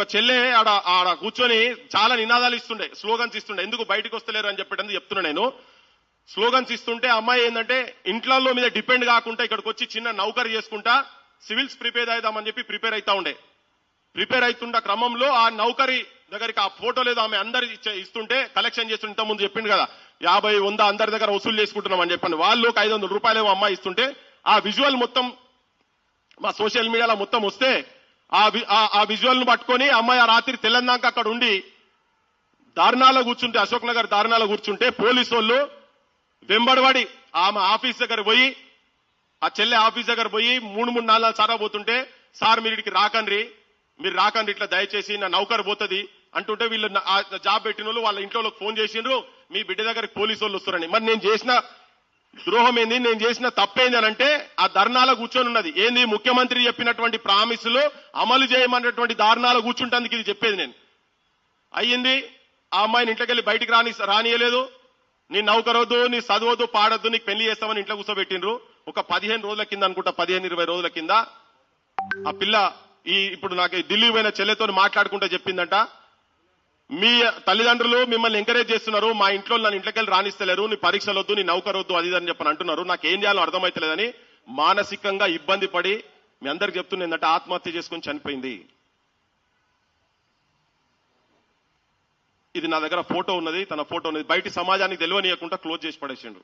ఒక చెల్లె ఆడ ఆడ కూర్చొని చాలా నినాదాలు ఇస్తుండే, స్లోగన్స్ ఇస్తుండే. ఎందుకు బయటకు వస్తలేరు అని చెప్పేటందుకు చెప్తున్నా నేను. స్లోగన్స్ ఇస్తుంటే అమ్మాయి ఏంటంటే ఇంట్లో మీద డిపెండ్ కాకుండా ఇక్కడికి వచ్చి చిన్న నౌకరీ చేసుకుంటా సివిల్స్ ప్రిపేర్ అవుదామని చెప్పి ప్రిపేర్ అవుతా ఉండే. ప్రిపేర్ అవుతున్న క్రమంలో ఆ నౌకరీ దగ్గరికి ఆ ఫోటో లేదు ఆమె అందరు ఇస్తుంటే కలెక్షన్ చేస్తుంటే ఇంత ముందు చెప్పిండు కదా 50, 100 అందరి దగ్గర వసూలు చేసుకుంటున్నాం అని చెప్పండి. వాళ్ళు ఒక 500 రూపాయలు అమ్మాయి ఇస్తుంటే ఆ విజువల్ మొత్తం మా సోషల్ మీడియాలో మొత్తం వస్తే ఆ విజువల్ ను పట్టుకొని అమ్మాయి ఆ రాత్రి తెల్లందాక అక్కడ ఉండి దారుణాలో కూర్చుంటే, అశోక్ నగర్ దారుణాలో కూర్చుంటే పోలీసు వాళ్ళు వెంబడబడి ఆమె ఆఫీస్ దగ్గర పోయి, ఆ చెల్లె ఆఫీస్ దగ్గర పోయి 3-4 సార్లు పోతుంటే, సార్ మీరు ఇక్కడికి రాకండి, మీరు రాకండి, ఇట్లా దయచేసి నా నౌకరు పోతుంది అంటుంటే వీళ్ళు జాబ్ పెట్టిన వాళ్ళు వాళ్ళ ఇంట్లో ఫోన్ చేసిండ్రు, మీ బిడ్డ దగ్గరికి పోలీసు వాళ్ళు వస్తారని. మరి నేను చేసిన ద్రోహం ఏంది, నేను చేసిన తప్పేంది అని అంటే ఆ ధర్నాలో కూర్చొని ఉన్నది ఏంది, ముఖ్యమంత్రి చెప్పినటువంటి ప్రామిసులు అమలు చేయమన్నటువంటి దారుణాలు కూర్చుంటందుకు ఇది చెప్పేది నేను. అయ్యింది ఆ అమ్మాయిని ఇంట్లోకి వెళ్ళి బయటికి రానియలేదు. నీ నౌకరొద్దు, నీ చదవద్దు, పాడొద్దు, నీకు పెళ్లి చేస్తామని ఇంట్లో కూర్చోబెట్టిండ్రు. ఒక 15 రోజుల కింద అనుకుంటా, 15-20 రోజుల కింద ఆ పిల్ల ఇప్పుడు నాకు ఢిల్లీ పోయిన చెల్లెతో మాట్లాడుకుంటూ చెప్పిందంట, మీ తల్లిదండ్రులు మిమ్మల్ని ఎంకరేజ్ చేస్తున్నారు, మా ఇంట్లో నన్ను ఇంట్లోకెళ్ళి రాణిస్తలేరు, నీ పరీక్షలు వద్దు, నీ నౌకరొద్దు, అది అని చెప్పని అంటున్నారు, నాకు ఏం చేయాలో అర్థమైతలేదని మానసికంగా ఇబ్బంది పడి మీ అందరికి చెప్తున్నా ఏంటంటే ఆత్మహత్య చేసుకుని చనిపోయింది. ఇది నా దగ్గర ఫోటో ఉన్నది, తన ఫోటో ఉన్నది, బయట సమాజానికి తెలియనీయకుండా క్లోజ్ చేసి పడేసిండు.